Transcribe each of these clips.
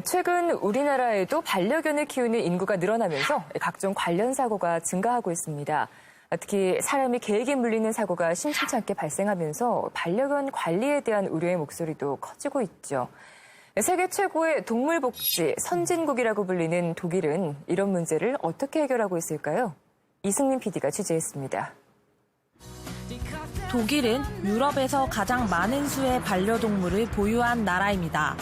최근 우리나라에도 반려견을 키우는 인구가 늘어나면서 각종 관련 사고가 증가하고 있습니다. 특히 사람이 개에게 물리는 사고가 심심치 않게 발생하면서 반려견 관리에 대한 우려의 목소리도 커지고 있죠. 세계 최고의 동물복지 선진국이라고 불리는 독일은 이런 문제를 어떻게 해결하고 있을까요? 이승민 PD가 취재했습니다. 독일은 유럽에서 가장 많은 수의 반려동물을 보유한 나라입니다.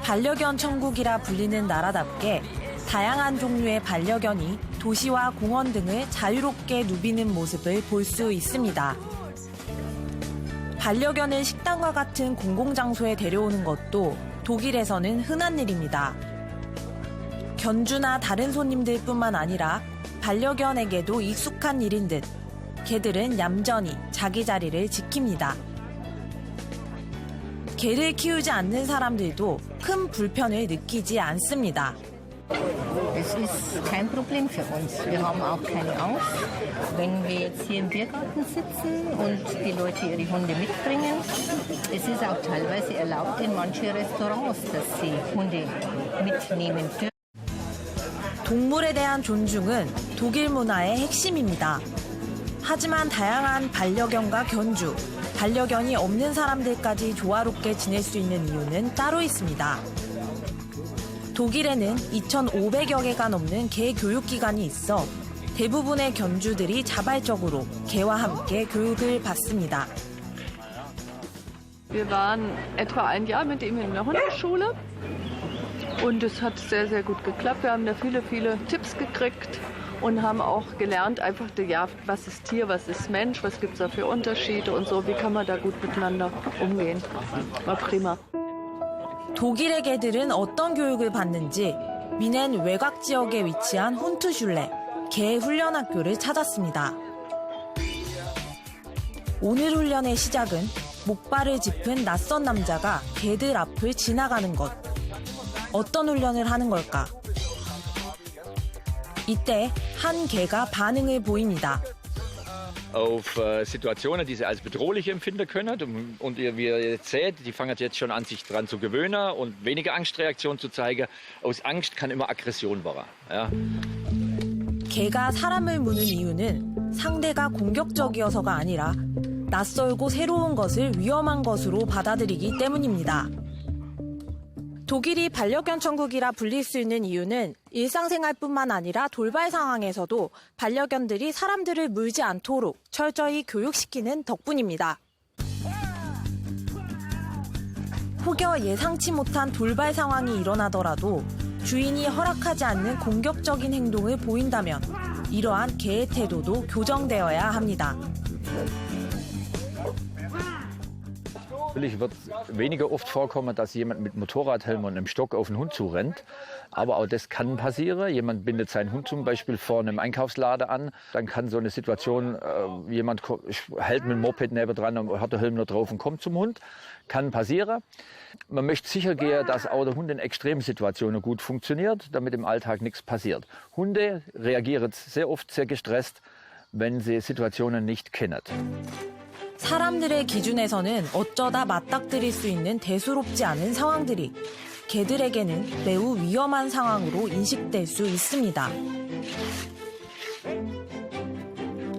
반려견 천국이라 불리는 나라답게 다양한 종류의 반려견이 도시와 공원 등을 자유롭게 누비는 모습을 볼 수 있습니다. 반려견을 식당과 같은 공공장소에 데려오는 것도 독일에서는 흔한 일입니다. 견주나 다른 손님들뿐만 아니라 반려견에게도 익숙한 일인 듯 개들은 얌전히 자기 자리를 지킵니다. 개를 키우지 않는 사람들도 큰 불편을 느끼지 않습니다. Es ist kein Problem für uns. Wir haben auch keine Angst. Wenn wir jetzt hier im Biergarten sitzen und die Leute ihre Hunde mitbringen, es ist auch teilweise erlaubt in manchen Restaurants, dass sie Hunde mitnehmen dürfen. 동물에 대한 존중은 독일 문화의 핵심입니다. 하지만 다양한 반려견과 견주, 반려견이 없는 사람들까지 조화롭게 지낼 수 있는 이유는 따로 있습니다. 독일에는 2,500여 개가 넘는 개 교육기관이 있어 대부분의 견주들이 자발적으로 개와 함께 교육을 받습니다. Wir waren etwa ein Jahr mit ihm in der Hundeschule und es hat sehr, sehr gut geklappt. Wir haben da viele, viele Tipps gekriegt und haben auch gelernt, einfach, ja, was ist Tier, was ist Mensch, was gibt es da für Unterschiede und so, wie kann man da gut miteinander umgehen. War prima. 독일의 개들은 어떤 교육을 받는지 미넨 외곽 지역에 위치한 훈트슐레 개 훈련 학교를 찾았습니다. 오늘 훈련의 시작은 목발을 짚은 낯선 남자가 개들 앞을 지나가는 것. 어떤 훈련을 하는 걸까? 이때 한 개가 반응을 보입니다. Auf Situationen, die sie als bedrohlich empfinden können. Und wie ihr jetzt seht, die fangen jetzt schon an, sich daran zu gewöhnen und weniger Angstreaktion zu zeigen. Aus Angst kann immer Aggression werden. Ja. 개가 사람을 무는 이유는 상대가 공격적이어서가 아니라 낯설고 새로운 것을 위험한 것으로 받아들이기 때문입니다. 독일이 반려견 천국이라 불릴 수 있는 이유는 일상생활뿐만 아니라 돌발 상황에서도 반려견들이 사람들을 물지 않도록 철저히 교육시키는 덕분입니다. 혹여 예상치 못한 돌발 상황이 일어나더라도 주인이 허락하지 않는 공격적인 행동을 보인다면 이러한 개의 태도도 교정되어야 합니다. Natürlich wird weniger oft vorkommen, dass jemand mit Motorradhelm und einem Stock auf den Hund zurennt. Aber auch das kann passieren. Jemand bindet seinen Hund zum Beispiel vor einem Einkaufsladen an. Dann kann so eine Situation, jemand hält mit dem Moped nebendran und hat den Helm noch drauf und kommt zum Hund. Kann passieren. Man möchte sicher gehen, dass auch der Hund in Extremsituationen gut funktioniert, damit im Alltag nichts passiert. Hunde reagieren sehr oft sehr gestresst, wenn sie Situationen nicht kennen. 사람들의 기준에서는 어쩌다 맞닥뜨릴 수 있는 대수롭지 않은 상황들이 개들에게는 매우 위험한 상황으로 인식될 수 있습니다.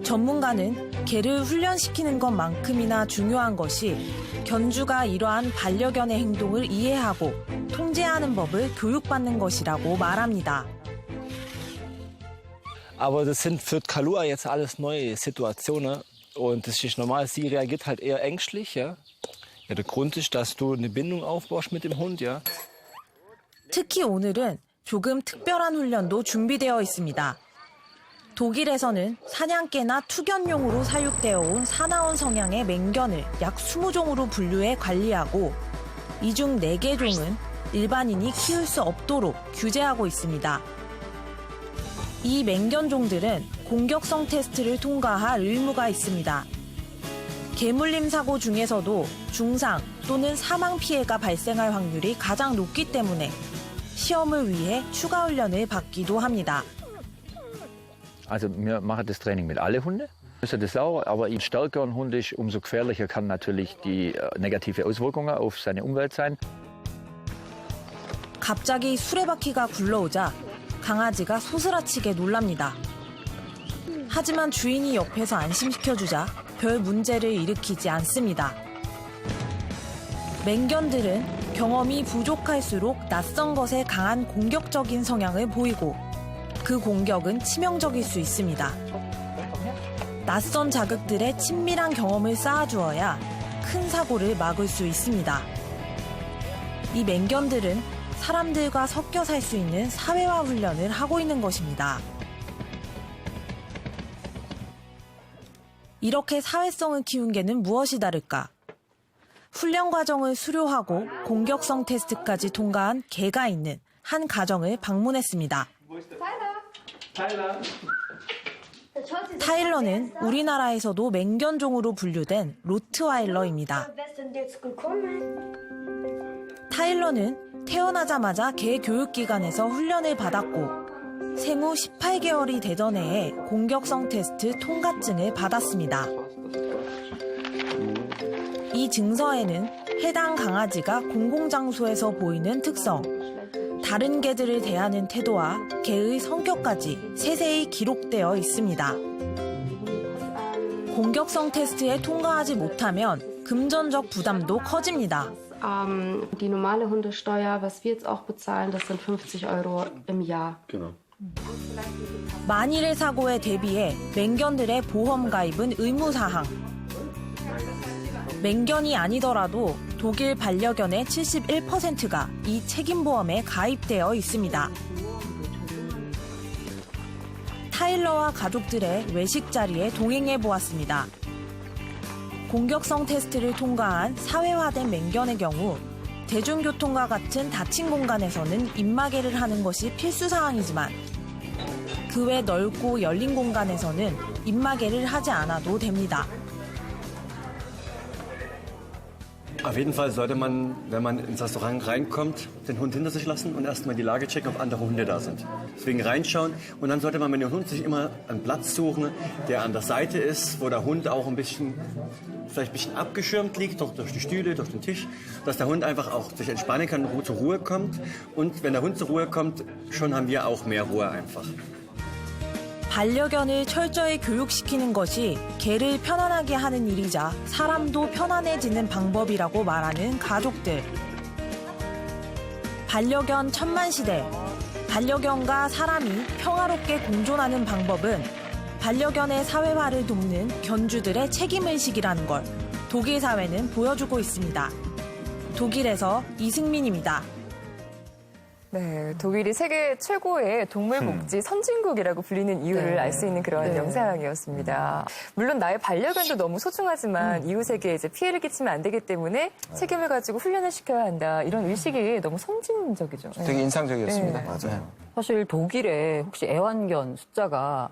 전문가는 개를 훈련시키는 것만큼이나 중요한 것이 견주가 이러한 반려견의 행동을 이해하고 통제하는 법을 교육받는 것이라고 말합니다. Aber das sind für Kalua jetzt alles neue Situationen. Und das ist normal, sie reagiert halt eher ängstlich, ja. Ja, der Grund ist, dass du eine Bindung aufbaust mit dem Hund, ja. 특히 오늘은 조금 특별한 훈련도 준비되어 있습니다. 독일에서는 사냥개나 투견용으로 사육되어 온 사나운 성향의 맹견을 약 20종으로 분류해 관리하고 이 중 4개 종은 일반인이 키울 수 없도록 규제하고 있습니다. 이 맹견종들은 공격성 테스트를 통과할 의무가 있습니다. 개물림 사고 중에서도 중상 또는 사망 피해가 발생할 확률이 가장 높기 때문에 시험을 위해 추가 훈련을 받기도 합니다. Also wir machen das Training mit allen Hunden. Müssen das auch, aber je stärker ein Hund ist, umso gefährlicher kann natürlich die negative Auswirkungen auf seine Umwelt sein. 갑자기 수레바퀴가 굴러오자 강아지가 소스라치게 놀랍니다. 하지만 주인이 옆에서 안심시켜주자 별 문제를 일으키지 않습니다. 맹견들은 경험이 부족할수록 낯선 것에 강한 공격적인 성향을 보이고 그 공격은 치명적일 수 있습니다. 낯선 자극들에 친밀한 경험을 쌓아주어야 큰 사고를 막을 수 있습니다. 이 맹견들은 사람들과 섞여 살 수 있는 사회화 훈련을 하고 있는 것입니다. 이렇게 사회성을 키운 개는 무엇이 다를까? 훈련 과정을 수료하고 공격성 테스트까지 통과한 개가 있는 한 가정을 방문했습니다. 타일러는 우리나라에서도 맹견종으로 분류된 로트와일러입니다. 타일러는 태어나자마자 개 교육기관에서 훈련을 받았고 생후 18개월이 되던 해에 공격성 테스트 통과증을 받았습니다. 이 증서에는 해당 강아지가 공공장소에서 보이는 특성, 다른 개들을 대하는 태도와 개의 성격까지 세세히 기록되어 있습니다. 공격성 테스트에 통과하지 못하면 금전적 부담도 커집니다. Die normale Hundesteuer, was wir jetzt auch bezahlen, das sind 50 € im Jahr. Genau. 만일의 사고에 대비해 맹견들의 보험 가입은 의무사항. 맹견이 아니더라도 독일 반려견의 71%가 이 책임보험에 가입되어 있습니다. 타일러와 가족들의 외식 자리에 동행해 보았습니다. 공격성 테스트를 통과한 사회화된 맹견의 경우 대중교통과 같은 닫힌 공간에서는 입마개를 하는 것이 필수사항이지만 그 외 넓고 열린 공간에서는 입마개를 하지 않아도 됩니다. Auf jeden Fall sollte man, wenn man ins Restaurant reinkommt, den Hund hinter sich lassen und erstmal die Lage checken, ob andere Hunde da sind. Deswegen reinschauen und dann sollte man mit dem Hund sich immer einen Platz suchen, der an der Seite ist, wo der Hund auch vielleicht ein bisschen abgeschirmt liegt, durch die Stühle, durch den Tisch, dass der Hund einfach auch sich entspannen kann, zur Ruhe kommt. Und wenn der Hund zur Ruhe kommt, schon haben wir auch mehr Ruhe einfach. 반려견을 철저히 교육시키는 것이 개를 편안하게 하는 일이자 사람도 편안해지는 방법이라고 말하는 가족들. 반려견 천만시대. 반려견과 사람이 평화롭게 공존하는 방법은 반려견의 사회화를 돕는 견주들의 책임의식이라는 걸 독일 사회는 보여주고 있습니다. 독일에서 이승민입니다. 네, 독일이 세계 최고의 동물복지 선진국이라고 불리는 이유를 알 수 있는 그런 영상이었습니다. 물론 나의 반려견도 너무 소중하지만 이웃에게 이제 피해를 끼치면 안 되기 때문에 책임을 가지고 훈련을 시켜야 한다. 이런 의식이 너무 선진적이죠. 되게 인상적이었습니다. 네. 맞아요. 사실 독일에 혹시 애완견 숫자가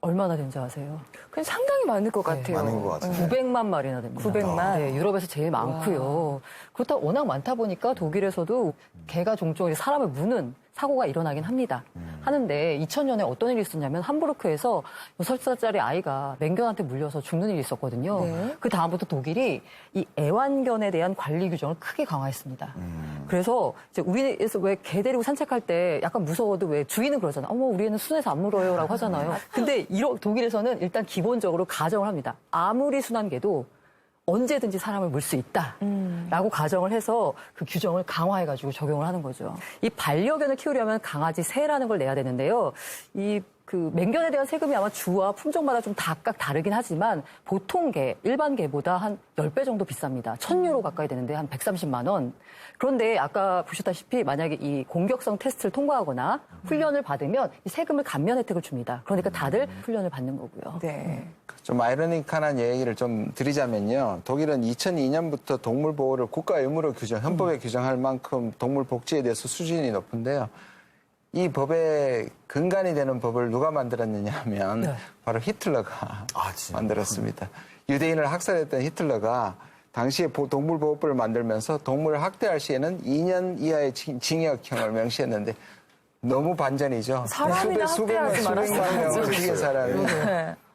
얼마나 되는지 아세요? 그냥 상당히 많을 것 같아요. 많은 것 같아요. 900만 마리나 됩니다. 900만? 네, 유럽에서 제일 많고요. 그렇다고 워낙 많다 보니까 독일에서도 개가 종종 사람을 무는 사고가 일어나긴 합니다. 하는데 2000년에 어떤 일이 있었냐면 함부르크에서 6살짜리 아이가 맹견한테 물려서 죽는 일이 있었거든요. 네. 그 다음부터 독일이 이 애완견에 대한 관리 규정을 크게 강화했습니다. 그래서 이제 우리에서 왜 개 데리고 산책할 때 약간 무서워도 왜 주인은 그러잖아요. 어머, 우리는 순해서 안 물어요라고 하잖아요. 근데 독일에서는 일단 기본적으로 가정을 합니다. 아무리 순한 개도 언제든지 사람을 물 수 있다라고 가정을 해서 그 규정을 강화해가지고 적용을 하는 거죠. 이 반려견을 키우려면 강아지 세라는 걸 내야 되는데요. 그 맹견에 대한 세금이 아마 주와 품종마다 좀 각각 다르긴 하지만 보통 개, 일반 개보다 한 10배 정도 비쌉니다. 1,000유로 가까이 되는데 한 130만 원. 그런데 아까 보셨다시피 만약에 이 공격성 테스트를 통과하거나 훈련을 받으면 이 세금을 감면 혜택을 줍니다. 그러니까 다들 훈련을 받는 거고요. 네. 좀 아이러니컬한 얘기를 좀 드리자면요. 독일은 2002년부터 동물 보호를 국가 의무로 헌법에 규정할 만큼 동물 복지에 대해서 수준이 높은데요. 이 법의 근간이 되는 법을 누가 만들었느냐 하면 바로 히틀러가 만들었습니다. 유대인을 학살했던 히틀러가 당시에 동물보호법을 만들면서 동물을 학대할 시에는 2년 이하의 징역형을 명시했는데 너무 반전이죠. 사람이나 학대하지 말았어야죠. 수백만 명을 죽인 사람이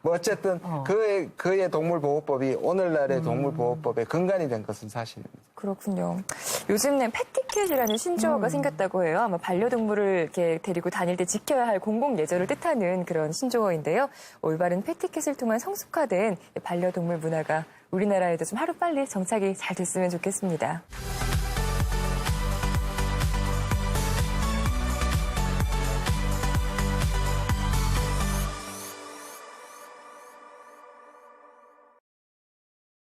뭐 어쨌든 그의 동물보호법이 오늘날의 동물보호법의 근간이 된 것은 사실입니다. 그렇군요. 요즘엔 패티켓이라는 신조어가 생겼다고 해요. 아마 반려동물을 이렇게 데리고 다닐 때 지켜야 할 공공 예절을 뜻하는 그런 신조어인데요. 올바른 패티켓을 통한 성숙화된 반려동물 문화가 우리나라에도 좀 하루빨리 정착이 잘 됐으면 좋겠습니다.